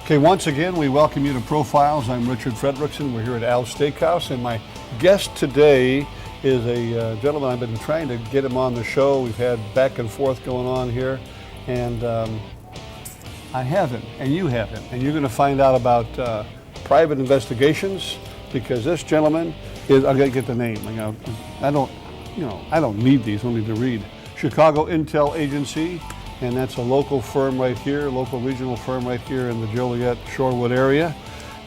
Okay, once again, we welcome you to Profiles. I'm Richard Fredrickson. We're here at Al's Steakhouse, and my guest today is a gentleman. I've been trying to get him on the show. We've had back and forth going on here, and I haven't, and you haven't. And you're going to find out about private investigations, because this gentleman is, I'm going to get the name. I don't need these, I don't need to read. Chicago Intel Agency. And that's a local firm right here, local regional firm right here in the Joliet, Shorewood area.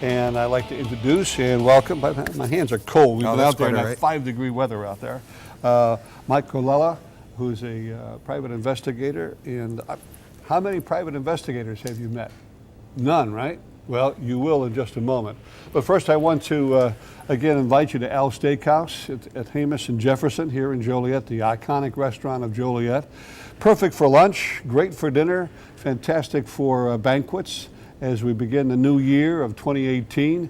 And I'd like to introduce and welcome, my hands are cold. We've been out there in that 5-degree weather out there. Mike Colella, who's a private investigator. And how many private investigators have you met? None, right? Well, you will in just a moment. But first I want to, again, invite you to Al's Steakhouse at Hamus and Jefferson here in Joliet, the iconic restaurant of Joliet. Perfect for lunch, great for dinner, fantastic for banquets. As we begin the new year of 2018,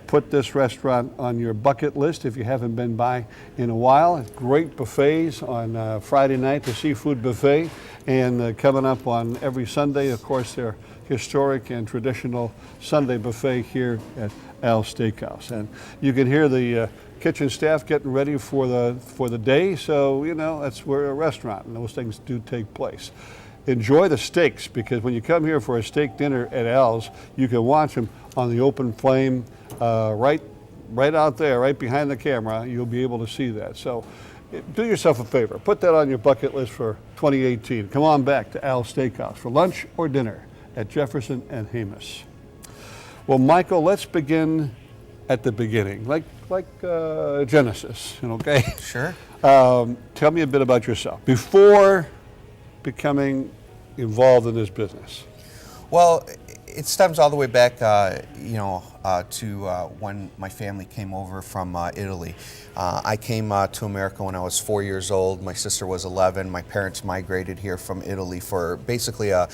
put this restaurant on your bucket list if you haven't been by in a while. It's great buffets on Friday night, the seafood buffet, and coming up on every Sunday, of course, their historic and traditional Sunday buffet here at Al's Steakhouse. And you can hear the kitchen staff getting ready for the day, so you know that's we're a restaurant and those things do take place. Enjoy the steaks, because when you come here for a steak dinner at Al's, you can watch them on the open flame right out there, right behind the camera. You'll be able to see that. So do yourself a favor, put that on your bucket list for 2018. Come on back to Al's Steakhouse for lunch or dinner at Jefferson and Hamus. Well, Michael, let's begin at the beginning, like Genesis, okay? Sure. Tell me a bit about yourself before becoming involved in this business. Well, it stems all the way back, to when my family came over from Italy. I came to America when I was 4 years old. My sister was 11. My parents migrated here from Italy for basically a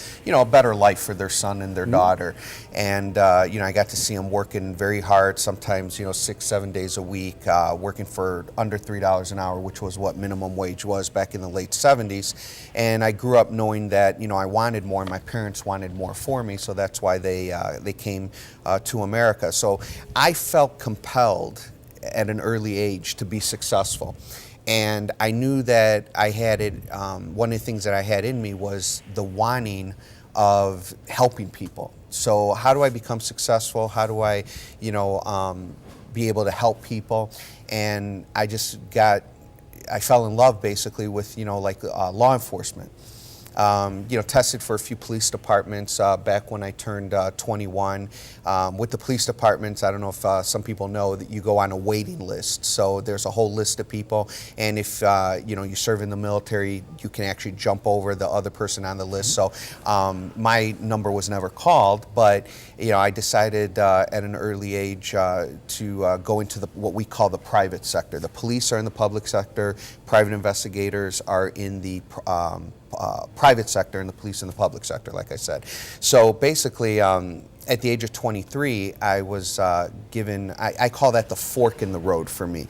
better life for their son and their daughter. And I got to see them working very hard, sometimes 6-7 days a week, working for under $3 an hour, which was what minimum wage was back in the late 70s. And I grew up knowing that I wanted more, and my parents wanted more for me, so that's why they came to America. So I felt compelled at an early age to be successful. And I knew that I had it, one of the things that I had in me was the wanting of helping people. So how do I become successful? How do I, be able to help people? And I fell in love basically with, law enforcement. Tested for a few police departments back when I turned 21. With the police departments, I don't know if some people know that you go on a waiting list. So there's a whole list of people, and if you serve in the military, you can actually jump over the other person on the list. So my number was never called, but I decided at an early age to go into what we call the private sector. The police are in the public sector, private investigators are in the private sector, and the police in the public sector, like I said. So basically, at the age of 23, I was given, I call that the fork in the road for me.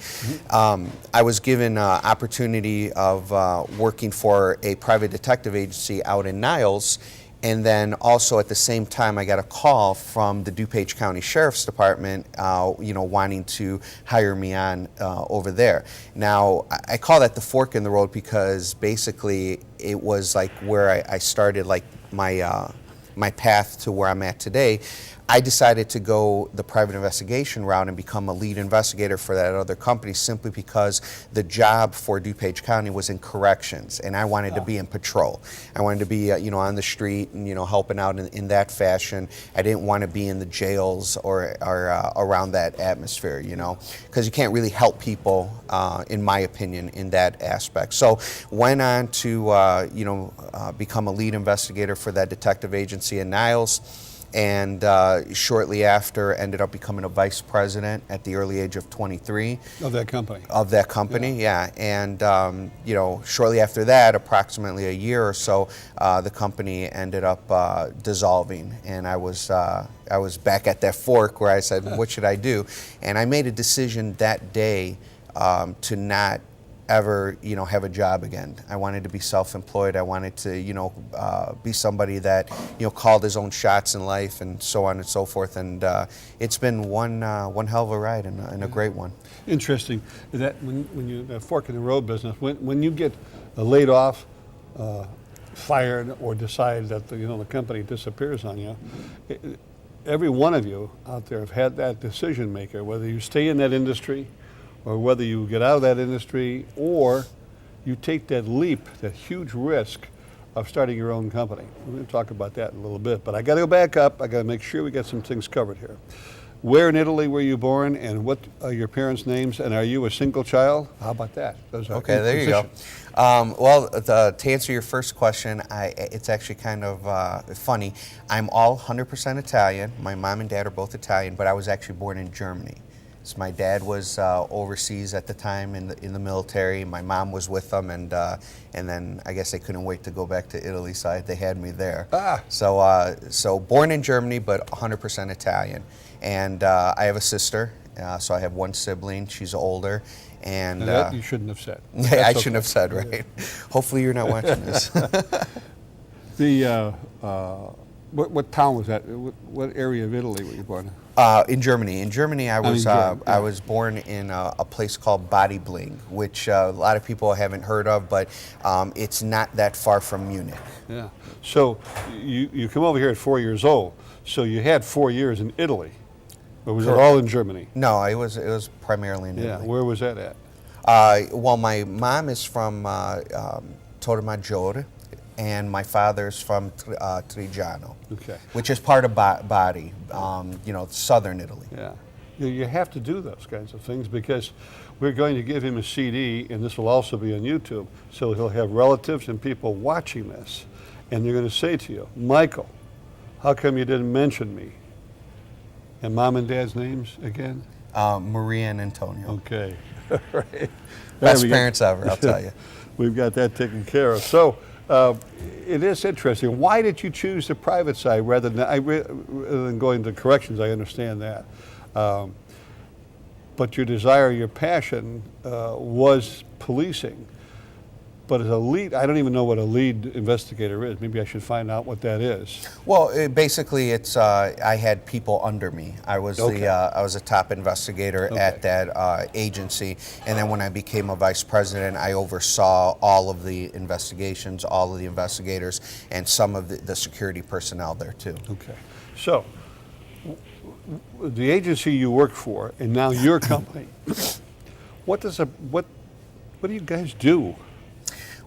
I was given opportunity of working for a private detective agency out in Niles. And then also at the same time, I got a call from the DuPage County Sheriff's Department, wanting to hire me on over there. Now, I call that the fork in the road because basically it was like where I started, like my path to where I'm at today. I decided to go the private investigation route and become a lead investigator for that other company simply because the job for DuPage County was in corrections, and I wanted to be in patrol. I wanted to be, on the street and, helping out in that fashion. I didn't want to be in the jails or around that atmosphere, because you can't really help people, in my opinion, in that aspect. So went on to, become a lead investigator for that detective agency in Niles. And shortly after ended up becoming a vice president at the early age of 23. Of that company? Of that company, yeah. And, shortly after that, approximately a year or so, the company ended up dissolving. And I was back at that fork where I said, what should I do? And I made a decision that day to not ever, have a job again. I wanted to be self-employed. I wanted to, be somebody that, called his own shots in life and so on and so forth. And it's been one hell of a ride and a great one. Interesting that when you fork in the road business, when you get laid off, fired, or decide that the company disappears on you, every one of you out there have had that decision maker, whether you stay in that industry or whether you get out of that industry or you take that leap, that huge risk of starting your own company. We're going to talk about that in a little bit, but I got to go back up. I got to make sure we got some things covered here. Where in Italy were you born, and what are your parents' names, and are you a single child? How about that? Those are okay, there you go. To answer your first question, it's actually kind of funny. I'm all 100% Italian. My mom and dad are both Italian, but I was actually born in Germany. So my dad was overseas at the time in the military. My mom was with them, and then I guess they couldn't wait to go back to Italy, so they had me there. So born in Germany, but 100% Italian. And I have a sister, so I have one sibling. She's older. And that you shouldn't have said. I shouldn't have said, right? Yeah. Hopefully you're not watching this. What town was that? What area of Italy were you born in? In Germany. In Germany, I was born in a place called Bling, which a lot of people haven't heard of, but it's not that far from Munich. Yeah. So you come over here at 4 years old. So you had 4 years in Italy. Or was it all in Germany? No, it was primarily in Italy. Yeah, where was that at? Well, my mom is from Torremaggiore, and my father's from Triggiano, which is part of Bari, southern Italy. Yeah, you have to do those kinds of things because we're going to give him a CD, and this will also be on YouTube, so he'll have relatives and people watching this, and they're going to say to you, Michael, how come you didn't mention me? And mom and dad's names again? Maria and Antonio. Okay. Right. Best parents ever, I'll tell you. We've got that taken care of. So it is interesting. Why did you choose the private side rather than going to corrections? I understand that. But your desire, your passion was policing. But as a lead, I don't even know what a lead investigator is. Maybe I should find out what that is. Well, basically, it's I had people under me. I was I was a top investigator at that agency, and then when I became a vice president, I oversaw all of the investigations, all of the investigators, and some of the security personnel there too. Okay, so the agency you work for, and now your company. What do you guys do?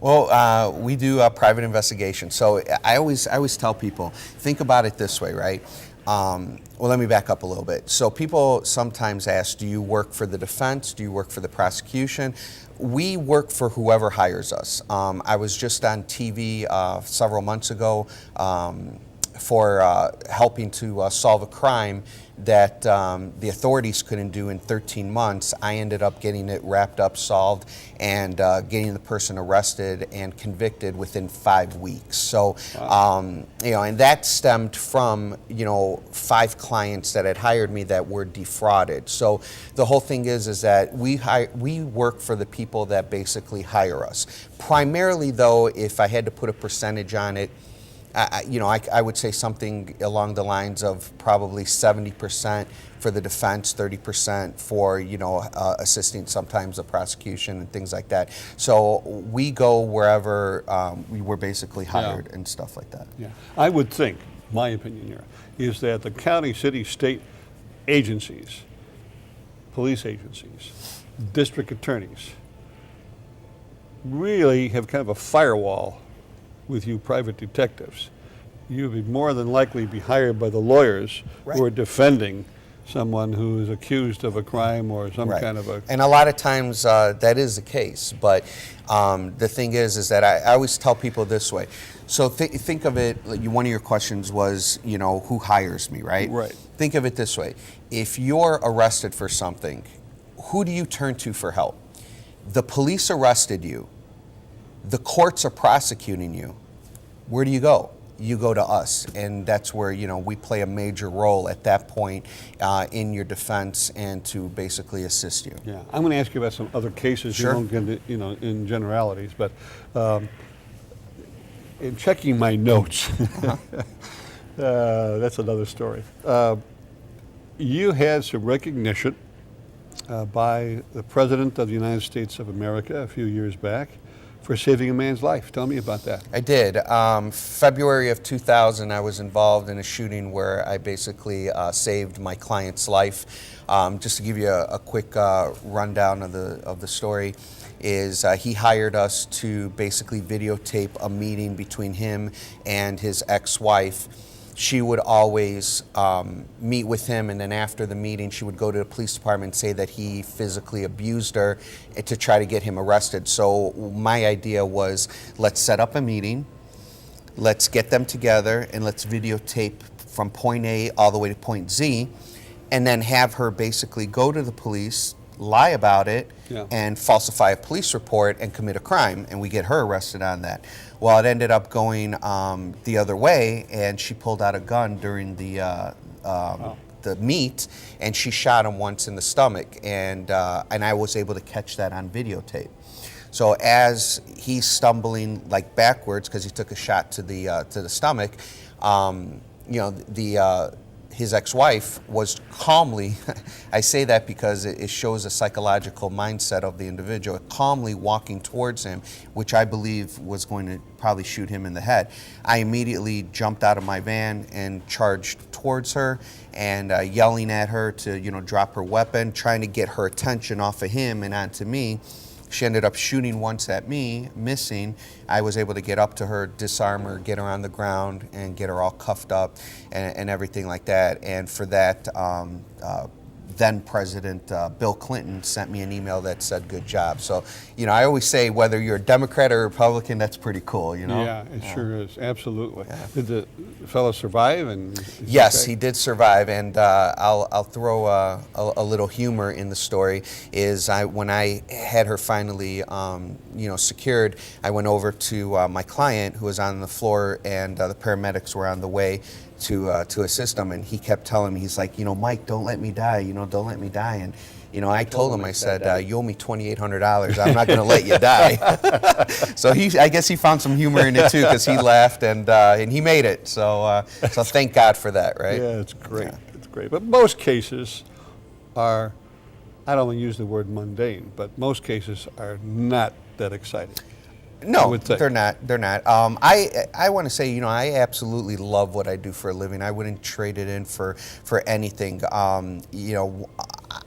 Well, we do private investigation. So I always tell people, think about it this way, right? Well, let me back up a little bit. So people sometimes ask, do you work for the defense? Do you work for the prosecution? We work for whoever hires us. I was just on TV several months ago for helping to solve a crime that the authorities couldn't do in 13 months. I ended up getting it wrapped up, solved, and getting the person arrested and convicted within 5 weeks. So, and that stemmed from, 5 clients that had hired me that were defrauded. So the whole thing is that we work for the people that basically hire us. Primarily, though, if I had to put a percentage on it, I would say something along the lines of probably 70% for the defense, 30% for, assisting sometimes the prosecution and things like that. So we go wherever we were basically hired and stuff like that. Yeah, I would think, my opinion here, is that the county, city, state agencies, police agencies, district attorneys, really have kind of a firewall with you private detectives. You would more than likely be hired by the lawyers who are defending someone who is accused of a crime or some kind of a... And a lot of times that is the case, but the thing is that I always tell people this way. So think of it, one of your questions was, who hires me, right? Right. Think of it this way. If you're arrested for something, who do you turn to for help? The police arrested you. The courts are prosecuting you. Where do you go? you go to us, and that's where we play a major role at that point in your defense and to basically assist you. Yeah, I'm going to ask you about some other cases. Sure. You won't get into, in generalities, but in checking my notes, that's another story. You had some recognition by the President of the United States of America a few years back for saving a man's life. Tell me about that. I did. February of 2000, I was involved in a shooting where I basically saved my client's life. Just to give you a quick rundown of the story, is he hired us to basically videotape a meeting between him and his ex-wife. She would always meet with him, and then after the meeting, she would go to the police department and say that he physically abused her to try to get him arrested. So my idea was, let's set up a meeting, let's get them together, and let's videotape from point A all the way to point Z, and then have her basically go to the police, lie about it, and falsify a police report and commit a crime, and we get her arrested on that. Well, it ended up going the other way, and she pulled out a gun during the meet, and she shot him once in the stomach, and I was able to catch that on videotape. So as he's stumbling like backwards because he took a shot to the stomach, his ex-wife was calmly, I say that because it shows a psychological mindset of the individual, calmly walking towards him, which I believe was going to probably shoot him in the head. I immediately jumped out of my van and charged towards her and yelling at her to drop her weapon, trying to get her attention off of him and onto me. She ended up shooting once at me, missing. I was able to get up to her, disarm her, get her on the ground, and get her all cuffed up and everything like that. And for that, then President Bill Clinton sent me an email that said, "Good job." So, I always say whether you're a Democrat or a Republican, that's pretty cool, Yeah, it sure is. Absolutely. Yeah. Did the fellow survive? Yes, he did survive, and I'll throw a little humor in the story. Is when I had her finally, secured, I went over to my client who was on the floor, and the paramedics were on the way to assist him, and he kept telling me, he's like, Mike, don't let me die, don't let me die. And I told him, I said, you owe me $2,800. I'm not going to let you die. So I guess he found some humor in it too, because he laughed and he made it. So thank God for that, right? Yeah, it's great. Yeah. It's great. But most cases are, I don't want to use the word mundane, but most cases are not that exciting. No, they're not. They're not. I want to say, I absolutely love what I do for a living. I wouldn't trade it in for anything.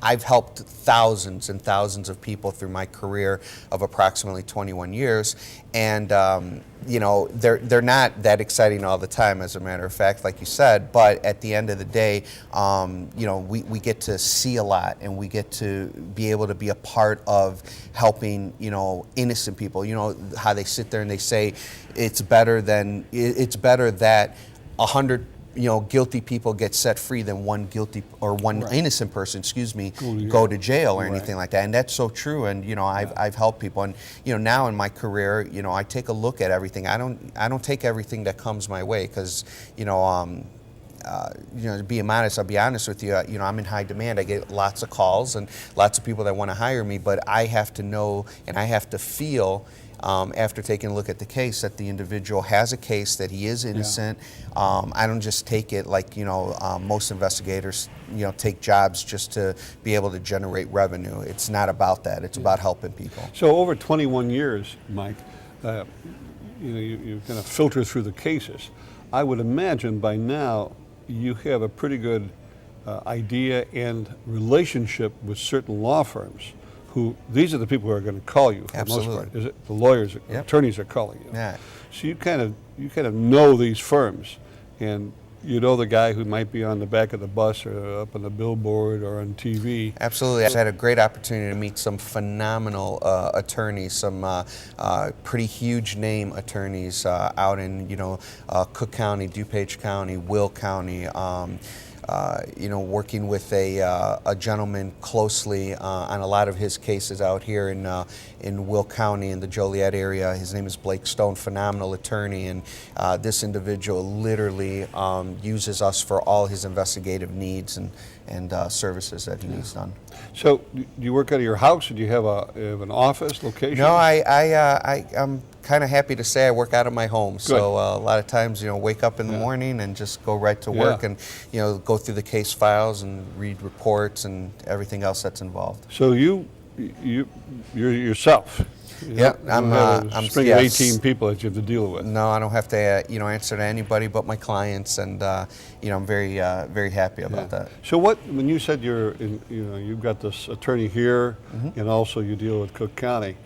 I've helped thousands and thousands of people through my career of approximately 21 years, and they're not that exciting all the time, as a matter of fact, like you said. But at the end of the day, we get to see a lot, and we get to be able to be a part of helping innocent people. How they sit there and they say it's better that 100 guilty people get set free than one guilty or one innocent person, go to jail or anything like that. And that's so true. And I've helped people, and now in my career, I take a look at everything. I don't take everything that comes my way, because to be honest, I'll be honest with you, I'm in high demand. I get lots of calls and lots of people that want to hire me, but I have to know and I have to feel, after taking a look at the case, that the individual has a case, that he is innocent. I don't just take it like, most investigators, take jobs just to be able to generate revenue. It's not about that. It's about helping people. So over 21 years, Mike, you kind of filter through the cases. I would imagine by now you have a pretty good idea and relationship with certain law firms. These are the people who are going to call you for the most part. Is it the lawyers, attorneys are calling you? Yeah. So you kind of know these firms, and you know the guy who might be on the back of the bus or up on the billboard or on TV. Absolutely. I've had a great opportunity to meet some phenomenal attorneys, some pretty huge name attorneys out in Cook County, DuPage County, Will County. working with a gentleman closely on a lot of his cases out here in Will County in the Joliet area. His name is Blake Stone, phenomenal attorney, and this individual literally uses us for all his investigative needs and services that he needs done. So, do you work out of your house, or do you have an office location? No, I'm kind of happy to say I work out of my home. Good. So a lot of times, wake up in the morning and just go right to work, and go through the case files and read reports and everything else that's involved. So you're yourself. Yeah, I'm string of 18 people that you have to deal with. No, I don't have to answer to anybody but my clients, and I'm very very happy about that. So when you said you've got this attorney here, and also you deal with Cook County.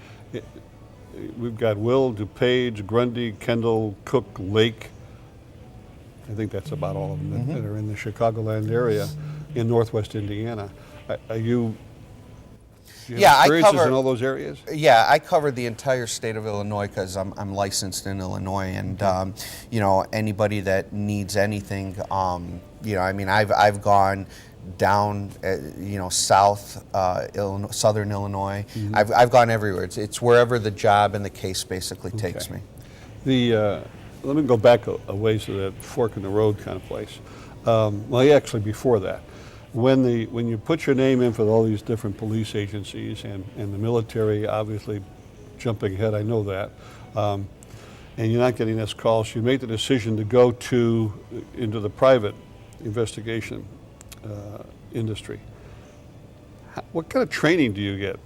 We've got Will, DuPage, Grundy, Kendall, Cook, Lake. I think that's about all of them that are in the Chicagoland area in Northwest Indiana. Are you? Do you have experiences in all those areas? Yeah, I cover the entire state of Illinois because I'm licensed in Illinois, and anybody that needs anything, I've gone down, south, southern Illinois. I've gone everywhere. It's wherever the job and the case basically takes me. Let me go back a ways to that fork in the road kind of place. Actually, before that, when you put your name in for all these different police agencies and the military, obviously jumping ahead, I know that, and you're not getting this call, so you make the decision to go into the private investigation industry. What kind of training do you get?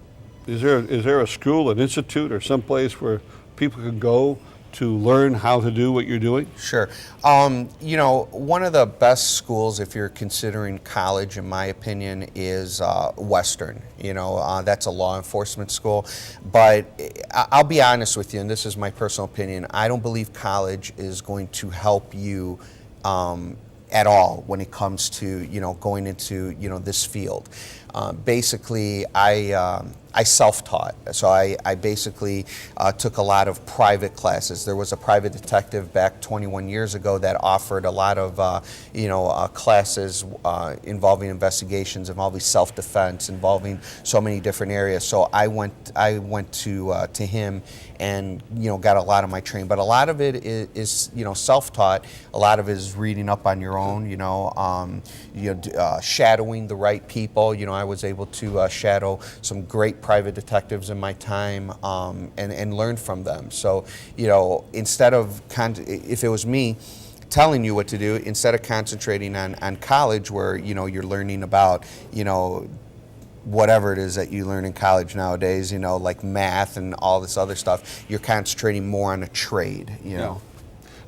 Is there a school, an institute, or someplace where people can go to learn how to do what you're doing? Sure. One of the best schools, if you're considering college, in my opinion, is Western. That's a law enforcement school. But I'll be honest with you, and this is my personal opinion, I don't believe college is going to help you at all when it comes to going into this field. Basically, I self-taught, so I basically took a lot of private classes. There was a private detective back 21 years ago that offered a lot of classes involving investigations, involving self-defense, involving so many different areas. So I went to him and got a lot of my training. But a lot of it is self-taught. A lot of it is reading up on your own. Shadowing the right people. I was able to shadow some great private detectives in my time and learn from them. So instead of if it was me telling you what to do, instead of concentrating on college where you're learning about whatever it is that you learn in college nowadays, like math and all this other stuff, you're concentrating more on a trade, Yeah.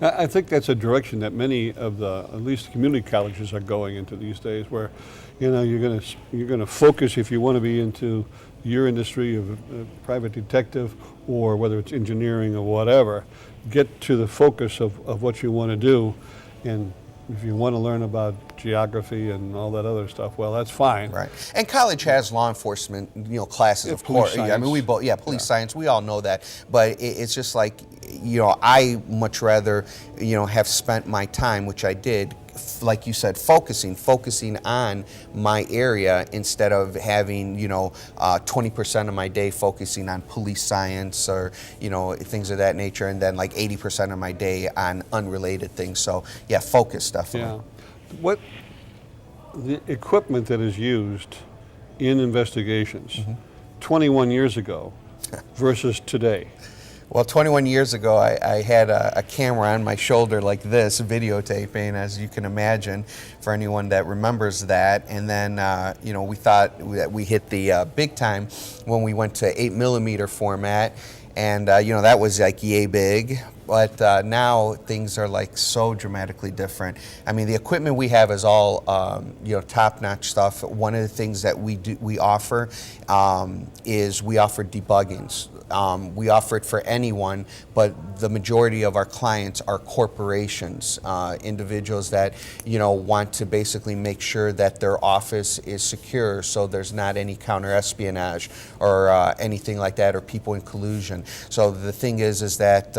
I think that's a direction that many of at least community colleges are going into these days, where you're going to focus, if you want to be into your industry of a private detective, or whether it's engineering or whatever, get to the focus of what you want to do. And if you want to learn about geography and all that other stuff, well, that's fine. Right. And college has law enforcement, classes, of course. Science. I mean, police science. We all know that. But it's just like, I much rather, have spent my time, which I did, like you said, focusing on my area instead of having 20% of my day focusing on police science or things of that nature, and then like 80% of my day on unrelated things. So yeah, focus definitely. Yeah. What the equipment that is used in investigations 21 years ago versus today? Well, 21 years ago, I had a camera on my shoulder like this, videotaping, as you can imagine, for anyone that remembers that. And then, we thought that we hit the big time when we went to 8mm format. And, that was like yay big. But now things are like so dramatically different. I mean, the equipment we have is all, top-notch stuff. One of the things that we offer is we offer debuggings. We offer it for anyone, but the majority of our clients are corporations, individuals that want to basically make sure that their office is secure, so there's not any counter espionage or anything like that, or people in collusion. So the thing is that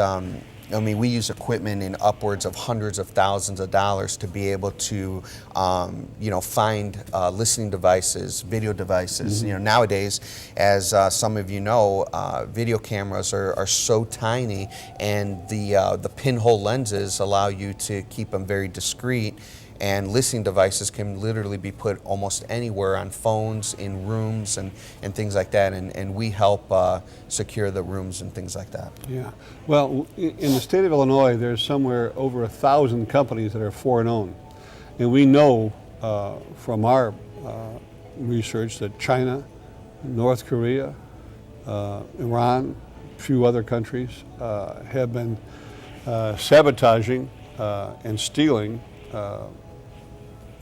we use equipment in upwards of hundreds of thousands of dollars to be able to, find listening devices, video devices. Nowadays, as some of you know, video cameras are so tiny, and the pinhole lenses allow you to keep them very discreet. And listening devices can literally be put almost anywhere on phones, in rooms, and things like that. And we help secure the rooms and things like that. Yeah. Well, in the state of Illinois, there's somewhere over 1,000 companies that are foreign owned. And we know from our research that China, North Korea, Iran, a few other countries have been sabotaging and stealing.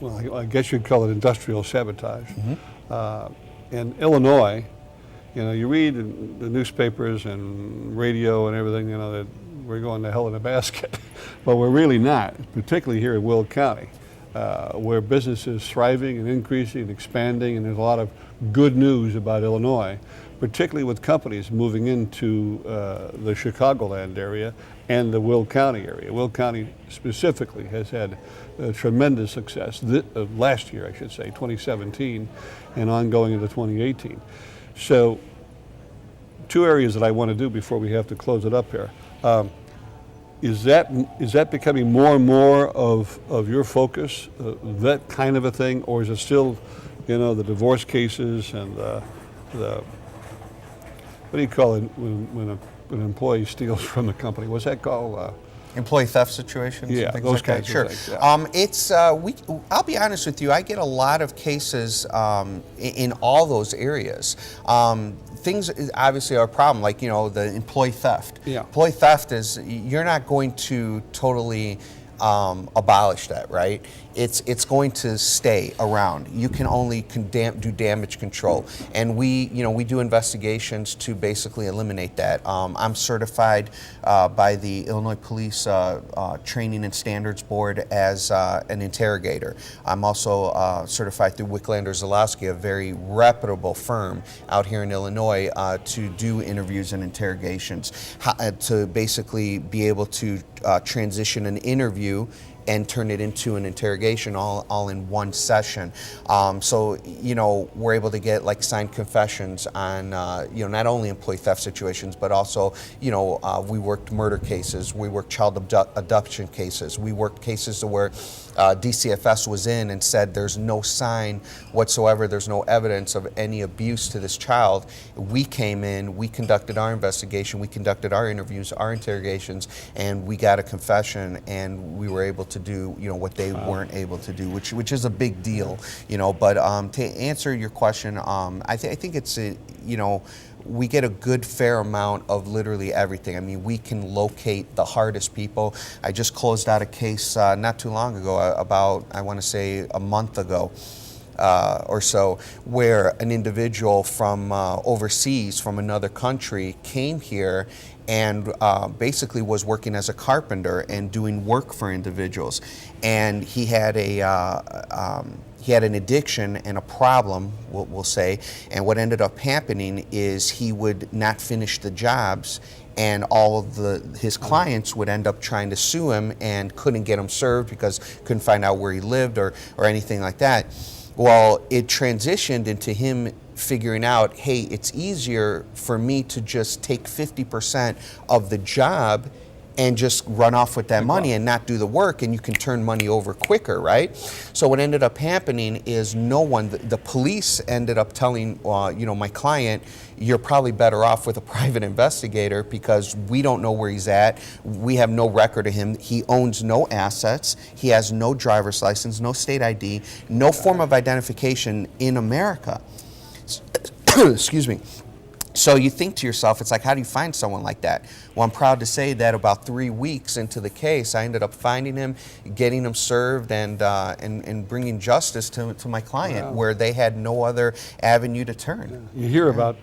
Well, I guess you'd call it industrial sabotage. In Illinois, you read in the newspapers and radio and everything, that we're going to hell in a basket. But we're really not, particularly here in Will County, where business is thriving and increasing and expanding, and there's a lot of good news about Illinois, particularly with companies moving into the Chicagoland area and the Will County area. Will County specifically has had tremendous success last year, I should say, 2017, and ongoing into 2018. So, two areas that I want to do before we have to close it up here. Is that becoming more and more of your focus, that kind of a thing, or is it still, the divorce cases and the what do you call it when an employee steals from the company? What's that called? Employee theft situations? Yeah, and things those like kinds that. of things. Yeah. It's I'll be honest with you. I get a lot of cases in all those areas. Things obviously are a problem, like the employee theft. Yeah. Employee theft is, you're not going to totally abolish that, right? It's going to stay around. You can only do damage control, and we do investigations to basically eliminate that. I'm certified by the Illinois Police Training and Standards Board as an interrogator. I'm also certified through Wicklander-Zalowski, a very reputable firm out here in Illinois, to do interviews and interrogations, to basically be able to transition an interview and turn it into an interrogation all in one session. So we're able to get like signed confessions on not only employee theft situations, but also we worked murder cases, we worked child abduction cases, we worked cases where DCFS was in and said there's no sign whatsoever, there's no evidence of any abuse to this child. We came in, we conducted our investigation, we conducted our interviews, our interrogations, and we got a confession, and we were able to do what they weren't able to do, which is a big deal. But to answer your question, I think it's we get a good fair amount of literally everything. I mean, we can locate the hardest people. I just closed out a case not too long ago, about, I want to say, a month ago or so, where an individual from overseas, from another country, came here and basically was working as a carpenter and doing work for individuals. And he had he had an addiction and a problem, we'll say, and what ended up happening is he would not finish the jobs, and all of his clients would end up trying to sue him and couldn't get him served because couldn't find out where he lived or anything like that. Well, it transitioned into him figuring out, hey, it's easier for me to just take 50% of the job and just run off with that money and not do the work, and you can turn money over quicker, right? So what ended up happening is the police ended up telling my client, you're probably better off with a private investigator because we don't know where he's at. We have no record of him. He owns no assets. He has no driver's license, no state ID, no form of identification in America. Excuse me. So you think to yourself, it's like, how do you find someone like that? Well, I'm proud to say that about 3 weeks into the case, I ended up finding him, getting him served, and bringing justice to my client, where they had no other avenue to turn. You hear about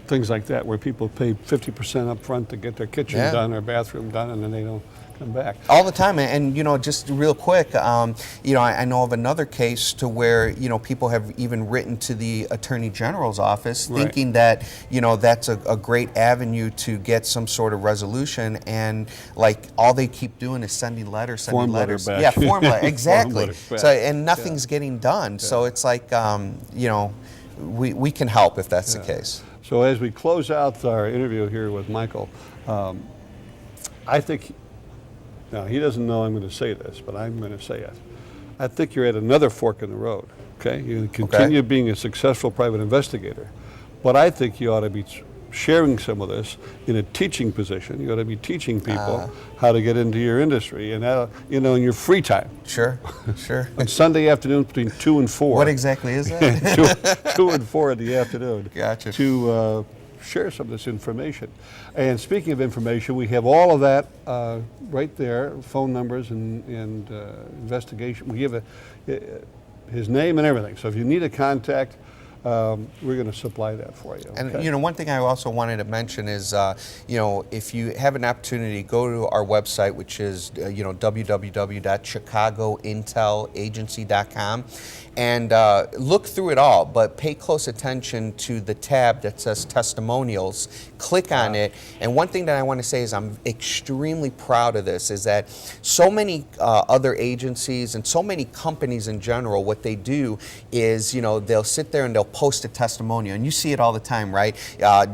things like that, where people pay 50% up front to get their kitchen Yeah. done or bathroom done, and then they don't come back. All the time, and you know, just real quick, you know, I know of another case to where, you know, people have even written to the Attorney General's office, Right. thinking that, you know, that's a great avenue to get some sort of resolution, and like all they keep doing is sending letters, Form letter letters. back. Yeah, form letter, exactly. letter back. So, and nothing's getting done. So it's like, you know, we can help if that's the case. So as we close out our interview here with Michael, I think, now he doesn't know I'm going to say this, but I'm going to say it. I think you're at another fork in the road, okay? You continue being a successful private investigator, but I think you ought to be sharing some of this in a teaching position. You ought to be teaching people how to get into your industry, and that, you know, in your free time. Sure, sure. On Sunday afternoons between 2 and 4. What exactly is that? 2 and 4 in the afternoon. Gotcha. To share some of this information. And speaking of information, we have all of that right there, phone numbers and investigation. We give his name and everything. So if you need a contact, we're going to supply that for you. And okay? you know, one thing I also wanted to mention is, you know, if you have an opportunity, go to our website, which is, you know, www.chicagointelagency.com, and look through it all, but pay close attention to the tab that says testimonials. Click on it. And one thing that I want to say is I'm extremely proud of this, is that so many other agencies and so many companies in general, what they do is, you know, they'll sit there and they'll post a testimonial, and you see it all the time, right?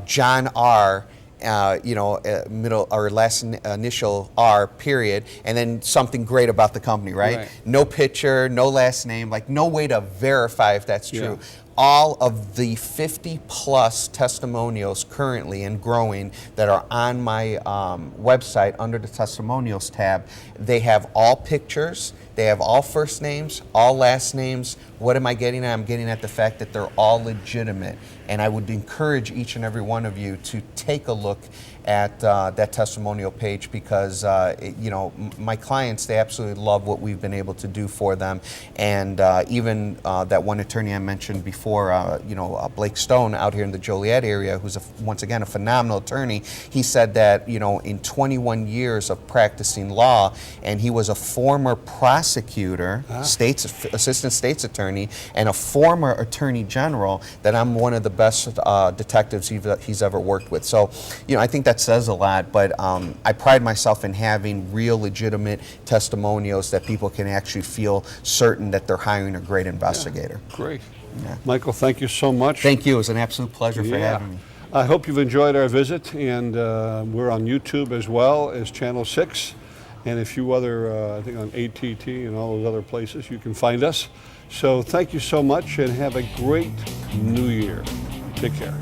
John R. You know, middle or last initial R, period, and then something great about the company, right? No picture, no last name, like no way to verify if that's true. Yeah. All of the 50 plus testimonials currently and growing that are on my website under the testimonials tab, they have all pictures, they have all first names, all last names. What am I getting at? I'm getting at the fact that they're all legitimate. And I would encourage each and every one of you to take a look at that testimonial page, because you know, my clients, they absolutely love what we've been able to do for them. And even that one attorney I mentioned before, you know, Blake Stone out here in the Joliet area, who's once again a phenomenal attorney, he said that, you know, in 21 years of practicing law, and he was a former prosecutor, assistant state's attorney, and a former attorney general, that I'm one of the best detectives he's ever worked with. So, you know, I think that says a lot, but I pride myself in having real legitimate testimonials that people can actually feel certain that they're hiring a great investigator. Yeah, great. Yeah. Michael, thank you so much. Thank you. It was an absolute pleasure for having me. I hope you've enjoyed our visit, and we're on YouTube as well as Channel 6, and a few other, I think on ATT and all those other places you can find us. So thank you so much, and have a great new year. Take care.